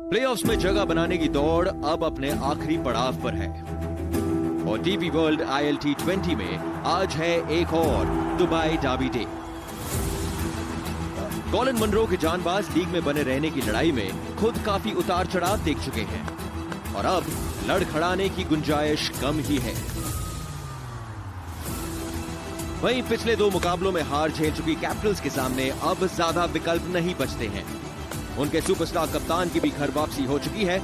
Playoffs में जगह बनाने की दौड़ अब अपने आखिरी पड़ाव पर है और डीपी वर्ल्ड ILT20 में आज है एक और Dubai derby day. Colin Munro के जानबाज लीग में बने रहने की लड़ाई में खुद काफी उतार चढ़ाव देख चुके हैं और अब लड़खड़ाने की गुंजाइश कम ही है। वहीं पिछले 2 मुकाबलों में हार झेल चुकी कैपिटल्स के सामने अब ज्यादा विकल्प नहीं बचते हैं। उनके सुपरस्टार कप्तान की भी घर वापसी हो चुकी है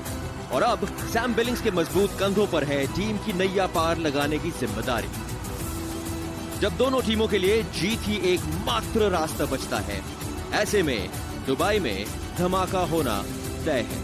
और अब सैम बिलिंग्स के मजबूत कंधों पर है टीम की नैया पार लगाने की जिम्मेदारी। जब दोनों टीमों के लिए जीत ही एकमात्र रास्ता बचता है, ऐसे में दुबई में धमाका होना तय है।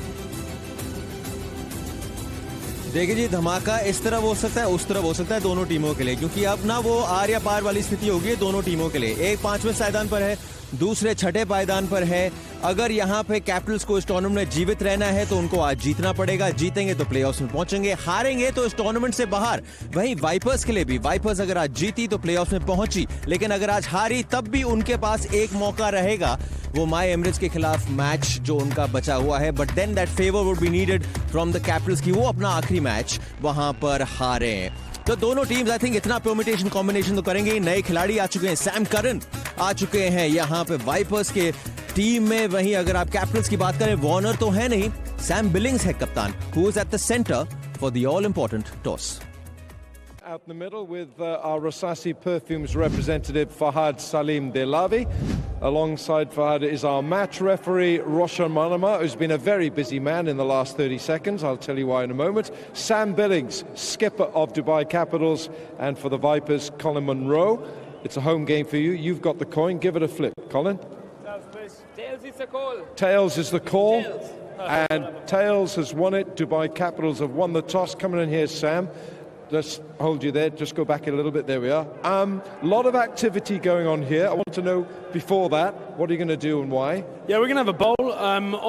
देखिए जी, धमाका इस तरफ हो सकता है, उस तरफ हो सकता है दोनों टीमों के लिए, क्योंकि अब ना वो आर या पार वाली स्थिति होगी दोनों टीमों के लिए। एक 5वें पायदान पर है, दूसरे 6ठे पायदान पर है। अगर यहाँ पे कैपिटल्स को इस टूर्नामेंट में जीवित रहना है तो उनको आज जीतना पड़ेगा। जीतेंगे तो प्लेऑफ्स में पहुंचेंगे, हारेंगे तो इस टूर्नामेंट से बाहर। वहीं वाइपर्स के लिए भी, वाइपर्स अगर आज जीती तो प्लेऑफ्स में पहुंची, लेकिन अगर आज हारी तब भी उनके पास एक मौका रहेगा, वो माई एमिरेट्स के खिलाफ मैच जो उनका बचा हुआ है। But then that favour would be needed from the Capitals की वो अपना आखिरी मैच वहां पर हारे। तो दोनों टीम्स आई थिंक इतना परम्यूटेशन कॉम्बिनेशन तो करेंगे। नए खिलाड़ी आ चुके हैं, सैम करन आ चुके हैं यहाँ पे वाइपर्स के टीम में। वहीं अगर आप कैपिटल्स की बात करें, वार्नर तो है नहीं, सैम बिलिंग्स है कप्तान, who is at the centre for the all important toss. Out in the middle with our Rasasi Perfumes representative Fahad Salim Delavi. Alongside Fahad is our match referee Roshan Manama, who's been a very busy man in the last 30 seconds. I'll tell you why in a moment. Sam Billings, skipper of Dubai Capitals, and for the Vipers, Colin Munro. It's a home game for you. You've got the coin. Give it a flip, Colin. Tails is the call. Tails is the call. Tails. And Tails has won it. Dubai Capitals have won the toss. Coming in here, Sam. Just hold you there, just go back a little bit, there we are. Lot of activity going on here. I want to know, before that, what are you going to do and why? Yeah, we're going to have a bowl.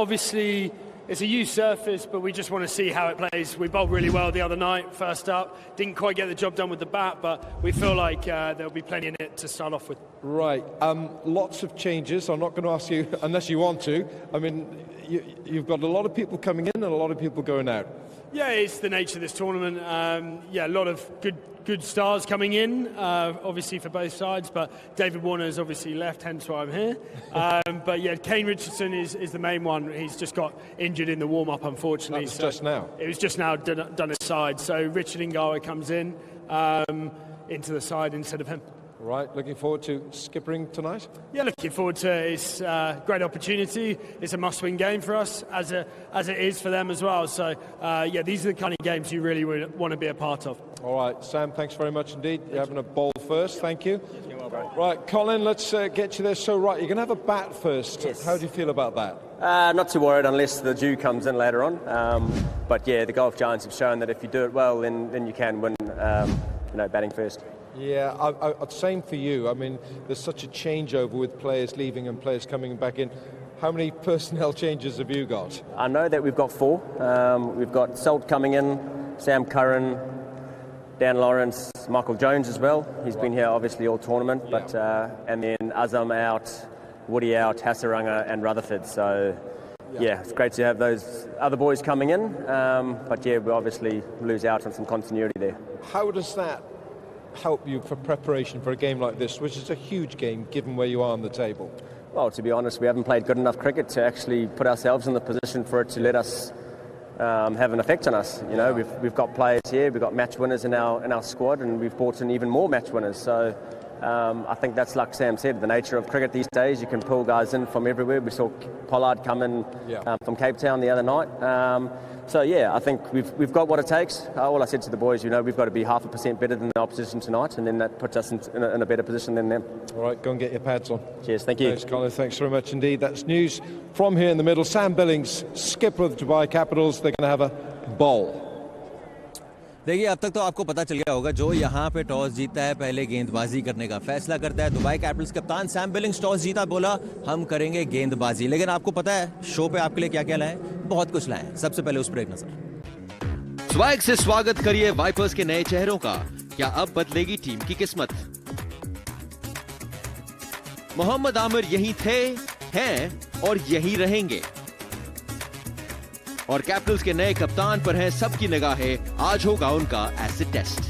Obviously, it's a used surface, but we just want to see how it plays. We bowled really well the other night, first up. Didn't quite get the job done with the bat, but we feel like there'll be plenty in it to start off with. Right. Lots of changes. I'm not going to ask you, unless you want to. I mean, you've got a lot of people coming in and a lot of people going out. Yeah, it's the nature of this tournament. Yeah, a lot of good stars coming in, obviously for both sides, but David Warner's obviously left, hence why I'm here. But yeah, Kane Richardson is the main one. He's just got injured in the warm-up, unfortunately. That was just now? It was just now done his side. So Richard Ingawa comes in into the side instead of him. Right, looking forward to skippering tonight? Yeah, looking forward to it. It's a great opportunity. It's a must-win game for us, as it is for them as well. So, yeah, these are the kind of games you really want to be a part of. All right, Sam, thanks very much indeed. You're having a bowl first, thank you. Right, Colin, let's get you there. So, right, you're going to have a bat first. Yes. How do you feel about that? Not too worried unless the dew comes in later on. But yeah, the Golf Giants have shown that if you do it well, then you can win, batting first. Yeah, same for you. I mean, there's such a changeover with players leaving and players coming back in. How many personnel changes have you got? I know that we've got 4. We've got Salt coming in, Sam Curran, Dan Lawrence, Michael Jones as well. He's been here obviously all tournament, but and then Azam out, Woody out, Hasaranga and Rutherford. So yeah, it's great to have those other boys coming in. But yeah, we obviously lose out on some continuity there. How does that help you for preparation for a game like this, which is a huge game given where you are on the table? Well, to be honest, we haven't played good enough cricket to actually put ourselves in the position for it to let us have an effect on us. You know, we've got players here, we've got match winners in our squad, and we've brought in even more match winners. So I think that's, like Sam said, the nature of cricket these days. You can pull guys in from everywhere. We saw Pollard come in from Cape Town the other night. So yeah, I think we've got what it takes. All I said to the boys, we've got to be 0.5% better than the opposition tonight, and then that puts us in a better position than them. All right, go and get your pads on. Cheers, thank you. Thanks, Colin. Thanks very much indeed. That's news from here in the middle. Sam Billings, skipper of the Dubai Capitals. They're going to have a bowl. देखिए, अब तक तो आपको पता चल गया होगा, जो यहाँ पे टॉस जीतता है पहले गेंदबाजी करने का फैसला करता है। दुबई कैपिटल्स कप्तान सैम बिलिंग्स टॉस जीता, बोला हम करेंगे गेंदबाजी। लेकिन आपको पता है शो पे आपके लिए क्या क्या लाए? बहुत कुछ लाए। सबसे पहले उस पर एक नजर। स्वैग से स्वागत करिए वाइपर्स के नए चेहरों का। क्या अब बदलेगी टीम की किस्मत? मोहम्मद आमिर यहीं थे, हैं और यहीं रहेंगे। और कैपिटल्स के नए कप्तान पर हैं सबकी निगाहें। आज होगा उनका एसिड टेस्ट।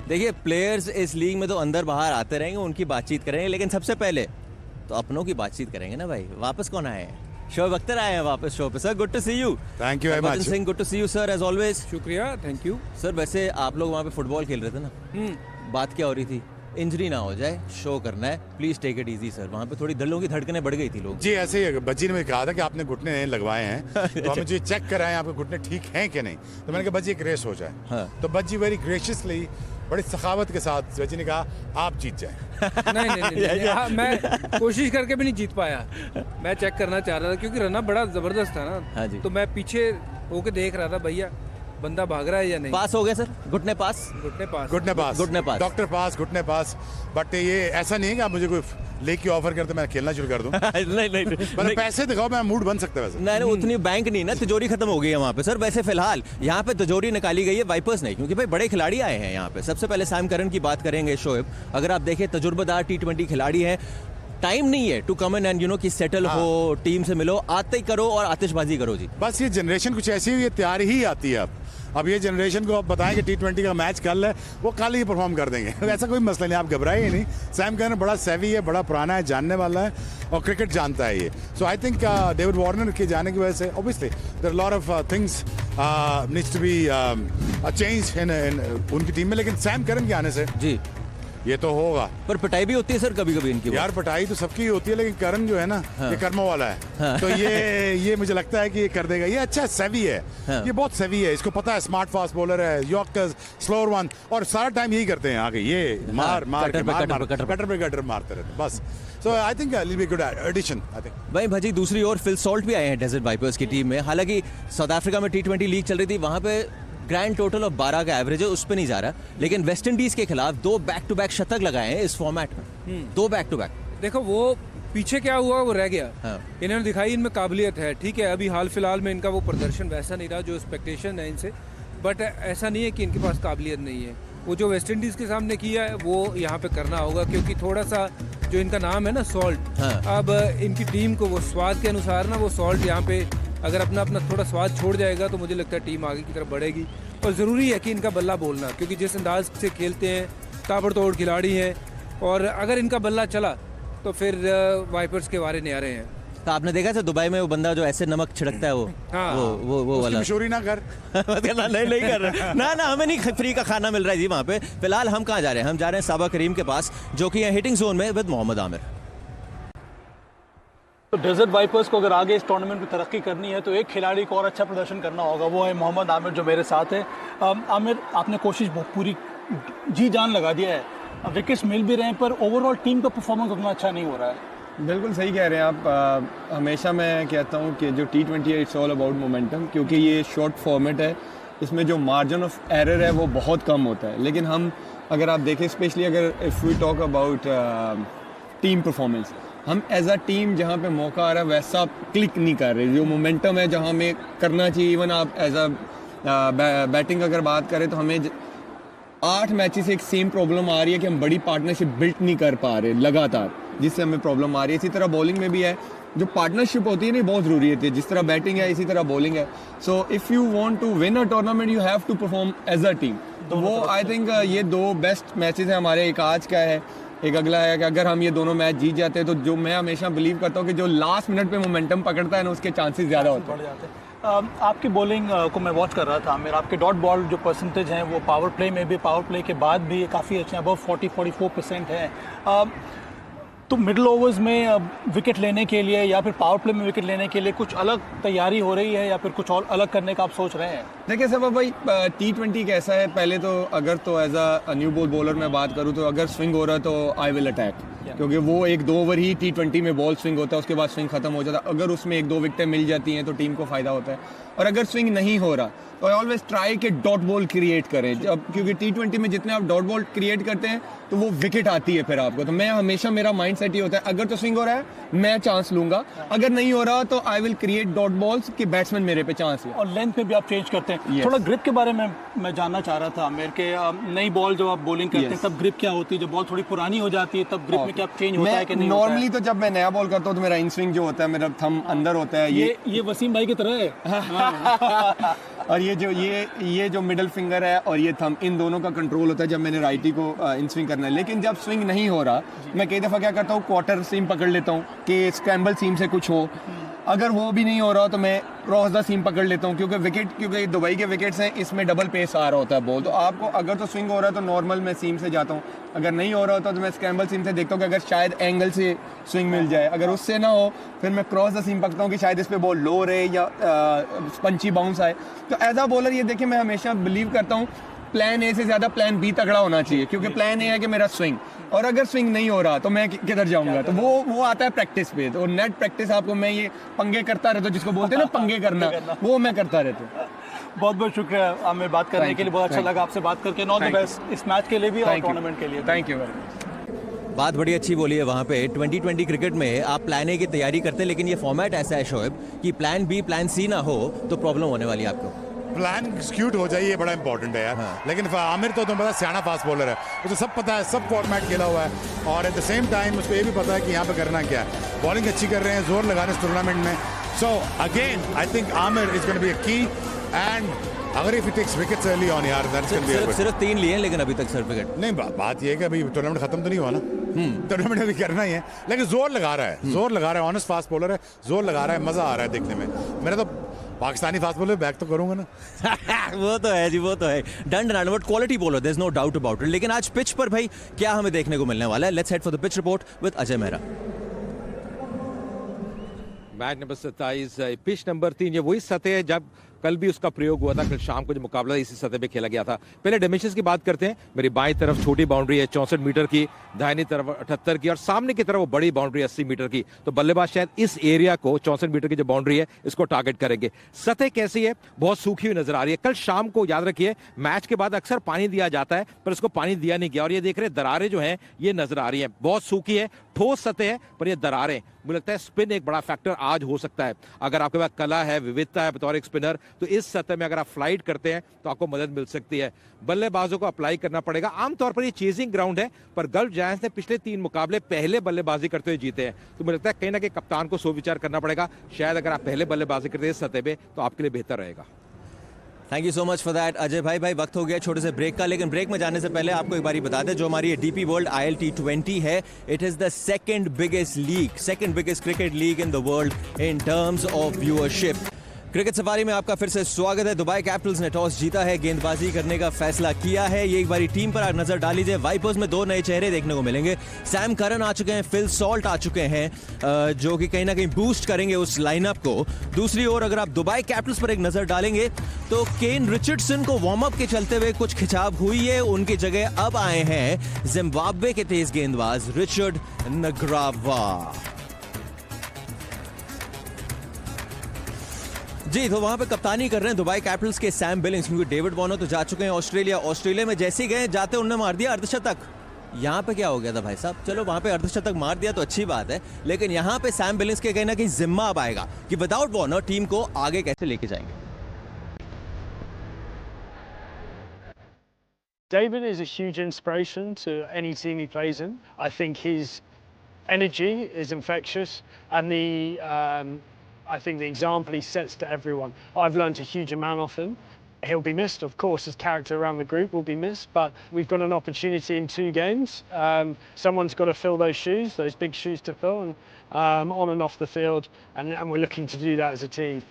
देखिए, प्लेयर्स इस लीग में तो अंदर बाहर आते रहेंगे, उनकी बातचीत करेंगे, लेकिन सबसे पहले तो अपनों की बातचीत करेंगे ना भाई। वापस कौन आए हैं? शोएब अख्तर आए हैं वापस शो पे। Sir, good to see you. Thank you very much Singh, good to see you sir, as always. शुक्रिया, थैंक यू सर, वैसे आप लोग वहाँ पे फुटबॉल खेल रहे थे ना, बात क्या हो रही थी? इंजरी ना हो जाए, शो करना है, please take it easy sir. वहाँ पे थोड़ी दिलों की धड़कनें बढ़ गई थी लोग। जी, ऐसे ही बच्ची ने मुझे कहा था कि आपने घुटने लगवाए हैं तो हमें जो चेक कराएं आपके घुटने ठीक हैं कि नहीं। तो मैंने कहा बच्ची एक रेस हो जाए। हाँ। तो बच्ची वेरी ग्रेशियसली, बड़ी सखावत के साथ बच्ची ने कहा आप जीत जाए। नहीं, हाँ, मैं कोशिश करके भी नहीं जीत पाया। मैं चेक करना चाह रहा था क्योंकि रन बड़ा जबरदस्त था ना। हाँ जी। तो मैं पीछे होके देख रहा था भैया बंदा भाग रहा है या नहीं। पास हो गया सर, घुटने पास। घुटने पास, घुटने पास, डॉक्टर पास, घुटने पास। बट ये ऐसा नहीं है कि आप मुझे कोई लेक की ऑफर करते मैं खेलना शुरू कर दूं। नहीं मतलब पैसे दिखाओ, मैं मूड बन सकता है वैसे। नहीं, उतनी बैंक नहीं ना, तिजोरी खत्म हो गई है वहाँ पे सर। वैसे फिलहाल यहाँ पे तिजोरी निकाली गई है, वाइपर्स नहीं, क्योंकि भाई बड़े खिलाड़ी आए हैं यहाँ पे। सबसे पहले सैम करन की बात करेंगे। शोएब, अगर आप देखें तजुर्बेदार T20 खिलाड़ी हैं, टाइम नहीं है टू कम एंड कि सेटल हो, टीम से मिलो, आते ही करो और आतिशबाजी करो जी। बस ये जनरेशन कुछ ऐसी है, ये तैयार ही आती है अब ये जनरेशन को आप बताएं कि T20 का मैच कल है, वो कल ही परफॉर्म कर देंगे। ऐसा कोई मसला नहीं, आप घबराइए नहीं। सैम करन बड़ा सेवी है, बड़ा पुराना है, जानने वाला है और क्रिकेट जानता है ये। So I think David Warner के जाने की वजह से obviously there are lot of things needs to be change in उनकी टीम में, लेकिन सैम करन के आने से जी ये तो होगा। पर पिटाई भी होती है सर कभी कभी इनकी। यार पिटाई तो सबकी होती है, लेकिन करण जो है ना, ये कर्मों वाला है। तो ये मुझे लगता है कि ये कर देगा। ये अच्छा सेवी है, ये बहुत सेवी है, इसको पता है स्मार्ट फास्ट बॉलर है, यॉर्कर्स, स्लोअर वन, और सारा टाइम यही करते हैं आगे, ये मार कटर पे कटर मारते रहते बस। So I think will be good addition. I think भाई भाजी, दूसरी ओर फिल सॉल्ट भी आए हैं डेजर्ट वाइपर्स की टीम में। हालांकि साउथ अफ्रीका में T20 लीग चल रही थी, वहां पे ग्रैंड टोटल ऑफ 12 का एवरेज है, उस पे नहीं जा रहा, लेकिन वेस्ट इंडीज के खिलाफ 2 बैक टू बैक शतक लगाए हैं इस फॉर्मेट में। 2 बैक टू बैक। देखो वो पीछे क्या हुआ वो रह गया। हाँ। इन्होंने दिखाई इनमें काबिलियत है, ठीक है। अभी हाल फिलहाल में इनका वो प्रदर्शन वैसा नहीं रहा जो एक्सपेक्टेशन है इनसे, बट ऐसा नहीं है कि इनके पास काबिलियत नहीं है। वो जो वेस्ट इंडीज़ के सामने किया है वो यहाँ पे करना होगा, क्योंकि थोड़ा सा जो इनका नाम है ना सॉल्ट, हाँ। अब इनकी टीम को वो स्वाद के अनुसार ना वो सॉल्ट यहाँ पे अगर अपना थोड़ा स्वाद छोड़ जाएगा तो मुझे लगता है टीम आगे की तरफ बढ़ेगी। और ज़रूरी है कि इनका बल्ला बोलना, क्योंकि जिस अंदाज से खेलते हैं, ताबड़तोड़ खिलाड़ी हैं, और अगर इनका बल्ला चला तो फिर वाइपर्स के वारे न्यारे हैं। तो आपने देखा था दुबई में वो बंदा जो ऐसे नमक छिड़कता है, वो हाँ। वो वाला। मशहूरी ना कर। नहीं कर रहे ना, हमें नहीं फ्री का खाना मिल रहा है जी वहाँ पे। फिलहाल हम कहाँ जा रहे हैं? हम जा रहे हैं साबा करीम के पास, जो कि है हिटिंग जोन में विद मोहम्मद आमिर। तो डेजर्ट वाइपर्स को अगर आगे इस टूर्नामेंट में तरक्की करनी है तो एक खिलाड़ी को और अच्छा प्रदर्शन करना होगा, वो है मोहम्मद आमिर जो मेरे साथ है। आमिर, आपने कोशिश पूरी जी जान लगा दिया है, विकेट्स मिल भी रहे हैं, पर ओवरऑल टीम का परफॉर्मेंस उतना अच्छा नहीं हो रहा है। बिल्कुल सही कह रहे हैं आप। हमेशा मैं कहता हूँ कि जो T20 है इट्स ऑल अबाउट मोमेंटम, क्योंकि ये शॉर्ट फॉर्मेट है, इसमें जो मार्जिन ऑफ एरर है वो बहुत कम होता है। लेकिन हम अगर आप देखें, स्पेशली अगर if we talk about team performance, हम एज अ टीम जहाँ पे मौका आ रहा है वैसा क्लिक नहीं कर रहे। जो मोमेंटम है जहाँ हमें करना चाहिए, इवन आप एज अ बैटिंग अगर बात करें तो हमें 8 मैचेस से एक सेम प्रॉब्लम आ रही है कि हम बड़ी पार्टनरशिप बिल्ड नहीं कर पा रहे लगातार, जिससे हमें प्रॉब्लम आ रही है। इसी तरह बॉलिंग में भी है, जो पार्टनरशिप होती है ना बहुत ज़रूरी है। जिस तरह बैटिंग है इसी तरह बॉलिंग है। So if you want to win a tournament you have to perform as a team. तो वो आई थिंक ये 2 बेस्ट मैचेस हैं हमारे। एक आज का है, एक अगला है कि अगर हम ये दोनों मैच जीत जाते हैं तो जो मैं हमेशा बिलीव करता हूँ कि जो लास्ट मिनट पे मोमेंटम पकड़ता है ना उसके चांसेस ज़्यादा होते हैं। आपकी बॉलिंग को मैं वॉच कर रहा था, मेरा आपके डॉट बॉल जो परसेंटेज हैं वो पावर प्ले में भी, पावर प्ले के बाद भी काफ़ी अच्छे हैं, अबव 40-44% है। तो मिडिल ओवर्स में विकेट लेने के लिए या फिर पावर प्ले में विकेट लेने के लिए कुछ अलग तैयारी हो रही है या फिर कुछ और अलग करने का आप सोच रहे हैं? देखिए सब भाई, T20 कैसा है, पहले तो अगर तो as a new ball bowler मैं बात करूँ तो अगर स्विंग हो रहा है तो आई विल अटैक, क्योंकि वो 1-2 ओवर ही T20 में बॉल स्विंग होता है, उसके बाद स्विंग खत्म हो जाता है। अगर उसमें 1-2 विकेटें मिल जाती हैं तो टीम को फ़ायदा होता है। और अगर स्विंग नहीं हो रहा तो आई ऑलवेज ट्राई कि डॉट बॉल क्रिएट करें, जब क्योंकि T20 में जितने आप डॉट बॉल क्रिएट करते हैं तो वो विकेट आती है फिर आपको। तो मैं हमेशा, मेरा माइंड सेट ये होता है अगर तो स्विंग हो रहा है मैं चांस लूंगा, अगर नहीं हो रहा तो I will create dot balls कि बैट्समैन मेरे पे चांस ले। और लेंथ पे भी आप चेंज करते हैं। Yes. थोड़ा ग्रिप के बारे में मैं जानना चाह रहा था आमिर के, नई बॉल जब आप बॉलिंग करते हैं तब ग्रिप क्या होती है, जब बॉल थोड़ी पुरानी हो जाती है तब ग्रिप में क्या चेंज होता है कि नहीं? नॉर्मली तो जब मैं नया बॉल करता हूँ तो मेरा इन स्विंग जो होता है, मेरा थंब अंदर होता है, ये वसीम भाई की तरह है। और ये जो मिडिल फिंगर है और ये थंब, इन दोनों का कंट्रोल होता है जब मैंने राइटी को इन स्विंग करना है। लेकिन जब स्विंग नहीं हो रहा, मैं कई दफ़ा क्या करता हूँ, क्वार्टर सीम पकड़ लेता हूँ कि स्क्रैम्बल सीम से कुछ हो। अगर वो भी नहीं हो रहा तो मैं क्रॉस द सीम पकड़ लेता हूँ, क्योंकि दुबई के विकेट्स हैं, इसमें डबल पेस आ रहा होता है बॉल। तो आपको अगर तो स्विंग हो रहा है तो नॉर्मल मैं सीम से जाता हूँ, अगर नहीं हो रहा होता तो मैं स्क्रैम्बल सीम से देखता हूँ कि अगर शायद एंगल से स्विंग मिल जाए। अगर उससे ना हो फिर मैं क्रॉस द सीम पकड़ता हूँ कि शायद इस पर बॉल लो रहे या पंची बाउंस आए। तो एज अ बॉलर ये देखिए, मैं हमेशा बिलीव करता हूँ प्लान ए से ज़्यादा प्लान बी तगड़ा होना चाहिए, क्योंकि प्लान ए है कि मेरा स्विंग, और अगर स्विंग नहीं हो रहा तो मैं किधर जाऊंगा। तो वो आता है प्रैक्टिस पे। तो नेट प्रैक्टिस आपको मैं ये पंगे करता रहता हूँ, जिसको बोलते हैं ना पंगे करना, वो मैं करता रहता हूँ। बहुत बहुत शुक्रिया आमिर बात करने के लिए, बहुत अच्छा लगा आपसे बात करके। ऑल द बेस्ट इस मैच के लिए भी और टूर्नामेंट के लिए। Thank you very much. बात बड़ी अच्छी बोली है वहाँ पे। 2020 क्रिकेट में आप प्लान ए की तैयारी करते हैं, लेकिन ये फॉर्मेट ऐसा है शोएब कि प्लान बी प्लान सी ना हो तो प्रॉब्लम होने वाली है आपको। प्लान एक्सिक्यूट हो जाए ये बड़ा इंपॉर्टेंट है यार। हाँ। लेकिन आमिर तो तुम पता सियाना फास्ट बॉलर है, उसे सब पता है, सब फॉर्मेट खेला हुआ है, और एट द सेम टाइम उसको ये भी पता है कि यहाँ पे करना क्या है। बॉलिंग अच्छी कर रहे हैं, जोर लगा रहे हैं इस टूर्नामेंट में। So again I think Aamir is gonna be a key, and अगर if he takes wickets early on यार, that's gonna be a good. सिर्फ 3 लिए हैं लेकिन अभी तक सर विकेट नहीं। बात ये है कि अभी टूर्नामेंट खत्म तो नहीं हुआ ना, टूर्नामेंट अभी करना ही है, लेकिन जोर लगा रहा है, जोर लगा रहा है। ऑनेस्ट फास्ट बॉलर है, जोर लगा रहा है, मजा आ रहा है देखने में। मेरा तो पाकिस्तानी फास्ट बॉलर बैक तो करूंगा ना। वो तो है जी, वो तो है। Done done, but quality bowler, there is no doubt about it. लेकिन आज पिच पर भाई क्या हमें देखने को मिलने वाला है? Let's head for the pitch report with Ajay Mehra. Match number 27, pitch number 3, ये वही सतह है जब कल भी उसका प्रयोग हुआ था। कल शाम को जो मुकाबला इसी सतह पे खेला गया था। पहले डायमेंशंस की बात करते हैं। मेरी बाईं तरफ छोटी बाउंड्री है 64 मीटर की, दाहिनी तरफ 78 की, और सामने की तरफ वो बड़ी बाउंड्री 80 मीटर की। तो बल्लेबाज शायद इस एरिया को, 64 मीटर की जो बाउंड्री है, इसको टारगेट करेंगे। सतह कैसी है? बहुत सूखी हुई नजर आ रही है। कल शाम को याद रखिए, मैच के बाद अक्सर पानी दिया जाता है, पर इसको पानी दिया नहीं गया, और ये देख रहे दरारें जो हैं ये नजर आ रही है। बहुत सूखी है, ठोस सतह है, पर ये दरारें, मुझे लगता है स्पिन एक बड़ा फैक्टर आज हो सकता है। अगर आपके पास कला है, विविधता है बतौर एक स्पिनर, तो इस सतह में अगर आप फ्लाइट करते हैं तो आपको मदद मिल सकती है। बल्लेबाजों को अप्लाई करना पड़ेगा। आमतौर पर ये चेजिंग ग्राउंड है, पर गल्फ जायंट्स ने पिछले 3 मुकाबले पहले बल्लेबाजी करते हुए जीते हैं। तो मुझे लगता है कहीं ना कहीं कप्तान को सोच विचार करना पड़ेगा। शायद अगर आप पहले बल्लेबाजी करते हैं इस सतह पे तो आपके लिए बेहतर रहेगा। Thank you so much for that Ajay भाई। वक्त हो गया छोटे से ब्रेक का, लेकिन ब्रेक में जाने से पहले आपको एक बारी बता दें, जो हमारी डीपी वर्ल्ड ILT20 है, it is the second biggest cricket league in the world in terms of viewership. Cricket safari में आपका फिर से स्वागत है। दुबई कैपिटल्स ने टॉस जीता है, गेंदबाजी करने का फैसला किया है। ये एक बारी टीम पर आप नजर डाल लीजिए। वाइपर्स में 2 नए चेहरे देखने को मिलेंगे। सैम करन आ चुके हैं, फिल सॉल्ट आ चुके हैं, जो कि कहीं ना कहीं बूस्ट करेंगे उस लाइनअप को। दूसरी ओर अगर आप दुबई कैपिटल्स पर एक नजर डालेंगे तो केन रिचर्डसन को वार्म अप के चलते हुए कुछ खिंचाव हुई है। उनकी जगह अब आए हैं जिम्बाब्वे के तेज गेंदबाज रिचर्ड नग्रावा। जी, तो वहां पे कप्तानी कर रहे हैं दुबई कैपिटल्स के सैम बिलिंग्स, क्योंकि डेविड वॉर्नर तो जा चुके हैं ऑस्ट्रेलिया में। जैसे ही गए जाते उन्होंने मार दिया अर्धशतक। यहाँ पे क्या हो गया था भाई साहब? चलो वहां पे अर्धशतक मार दिया तो अच्छी बात है, लेकिन यहाँ पे सैम बिलिंग्स के कहीं ना कहीं जिम्मा अब आएगा कि विदाउट वॉर्नर टीम को आगे कैसे लेके जाएंगे। David is a huge inspiration to any team he plays in. I think his energy is infectious, and I think the example he sets to everyone. I've learned a huge amount off him. He'll be missed, of course, his character around the group will be missed, but we've got an opportunity in 2 games. Someone's got to fill those shoes, those big shoes to fill, and on and off the field, and we're looking to do that as a team.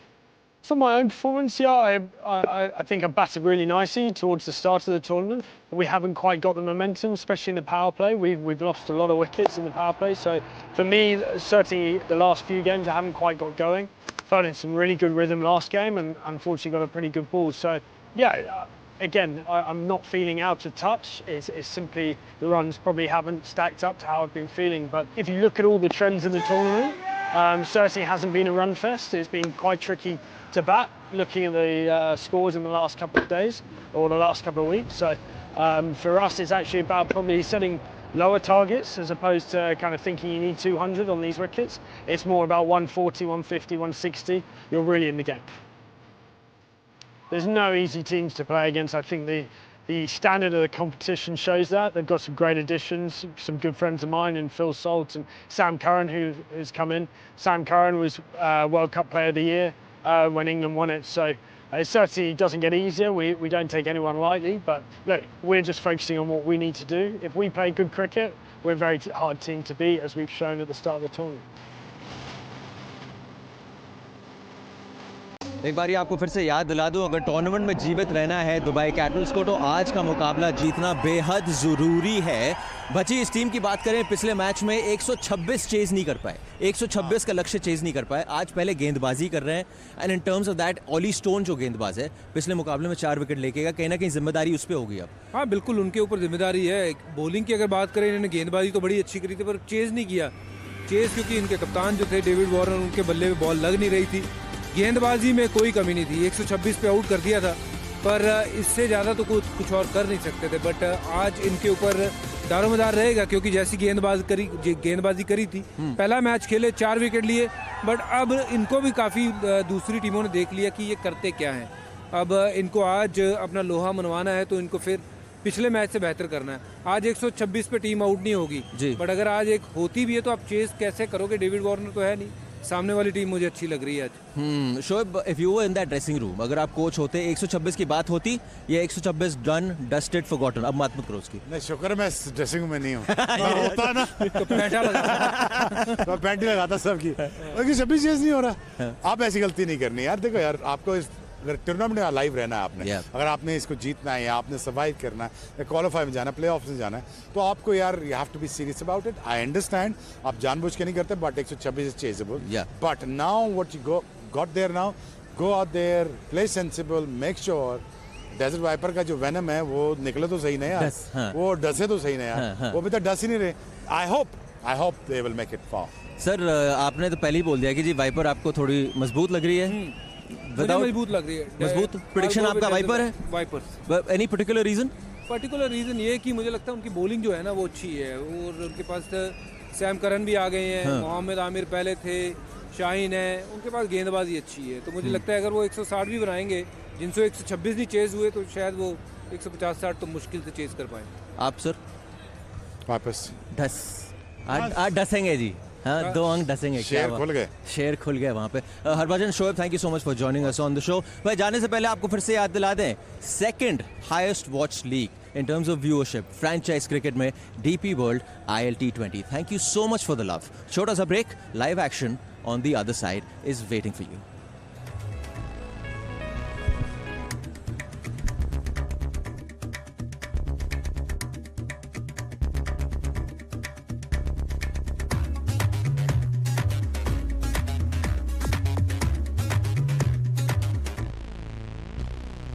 For my own performance, I think I batted really nicely towards the start of the tournament. We haven't quite got the momentum, especially in the power play. We've lost a lot of wickets in the power play. So for me, certainly the last few games, I haven't quite got going. Felt in some really good rhythm last game, and unfortunately got a pretty good ball. So yeah, again, I'm not feeling out of touch. It's simply the runs probably haven't stacked up to how I've been feeling. But if you look at all the trends in the tournament, certainly hasn't been a run fest. It's been quite tricky to bat. looking at the scores in the last couple of days or the last couple of weeks. So for us, it's actually about probably setting lower targets as opposed to kind of thinking you need 200 on these wickets. It's more about 140, 150, 160. You're really in the game. There's no easy teams to play against. I think the standard of the competition shows that. They've got some great additions, some good friends of mine in Phil Salt and Sam Curran, who has come in. Sam Curran was World Cup Player of the Year when England won it. So it certainly doesn't get easier. We don't take anyone lightly, but look, we're just focusing on what we need to do. If we play good cricket, we're a very hard team to beat, as we've shown at the start of the tournament. एक बार आपको फिर से याद दिला दूं, अगर tournament में जीवित रहना है दुबई कैपिटल्स को तो आज का मुकाबला जीतना बेहद ज़रूरी है। बची इस टीम की बात करें, पिछले मैच में 126 चेज नहीं कर पाए, 126 का लक्ष्य चेज नहीं कर पाए। आज पहले गेंदबाजी कर रहे हैं and in terms of that Ollie Stone जो गेंदबाज है पिछले मुकाबले में 4 विकेट लेके गया, कहीं ना कहीं जिम्मेदारी उस पर होगी अब। हाँ बिल्कुल, उनके ऊपर जिम्मेदारी है। बॉलिंग की अगर बात करें, इन्होंने गेंदबाजी तो बड़ी अच्छी करी थी पर चेज नहीं किया। चेज क्योंकि इनके कप्तान जो थे डेविड वार्नर, उनके बल्ले में बॉल लग नहीं रही थी। गेंदबाजी में कोई कमी नहीं थी, 126 पे आउट कर दिया था, पर इससे ज़्यादा तो कुछ और कर नहीं सकते थे। बट आज इनके ऊपर दारोमदार रहेगा क्योंकि जैसी गेंदबाजी करी थी, पहला मैच खेले 4 विकेट लिए, बट अब इनको भी काफ़ी दूसरी टीमों ने देख लिया कि ये करते क्या हैं। अब इनको आज अपना लोहा मनवाना है तो इनको फिर पिछले मैच से बेहतर करना है। आज 126 पे टीम आउट नहीं होगी, बट अगर आज एक होती भी है तो आप चेस कैसे करोगे? डेविड वार्नर तो है नहीं, सामने वाली टीम मुझे अच्छी लग रही है आज। Shoaib, if you were in that dressing room, अगर आप कोच होते, 126 की बात होती, ये 126 डन डस्टेड फॉरगॉटन, अब मत करो उसकी। नहीं, शुक्र मैं ड्रेसिंग रूम में नहीं हूँ। होता ना तो तो पैंट ही लगाता सबकी, 26 चेज नहीं हो रहा। आप ऐसी गलती नहीं करनी यार। देखो यार, आपको अगर टूर्नामेंट में लाइव रहना है आपने, अगर आपने इसको जीतना है या आपने सर्वाइव करना है, क्वालिफाई में जाना है, प्ले ऑफ में जाना है, तो आपको यार you have to be serious about it. I understand आप जानबूझ के नहीं करते, but 126 is chasable. But now what you got there now, go out there, play sensible, make sure desert viper का जो वेनम है वो निकले तो सही नहीं यार, वो डसे तो सही नहीं यार, वो अभी तक डस ही नहीं रहे। I hope they will make it far. Sir, आपने तो पहले ही बोल दिया कि जी वाइपर आपको थोड़ी मजबूत लग रही है। मजबूत लग रही है। मजबूत प्रेडिक्शन आपका वाइपर है? Viper. Any particular reason? Particular reason ये कि मुझे लगता है उनकी बॉलिंग जो है ना वो अच्छी है, और उनके पास सैम करन भी आ गए हैं, मोहम्मद आमिर पहले थे, शाहीन है, उनके पास गेंदबाजी अच्छी है। तो मुझे लगता है अगर वो 160 भी बनाएंगे, जिनसे 126 नहीं चेज हुए, तो शायद वो 150-60 तो मुश्किल से चेज कर पाए। आप सर? वापस आज डसेंगे जी। हाँ, 2 अंक डसेंगे। शेर खुल गए, शेर खुल गए वहाँ पे। Harbhajan, Shoaib, thank you so much for joining us on the show. भाई, जाने से पहले आपको फिर से याद दिला दें, second highest watch league in terms of viewership franchise cricket में DP world ILT20। Thank you so much for the love. छोटा सा break, live action on the other side is waiting for you.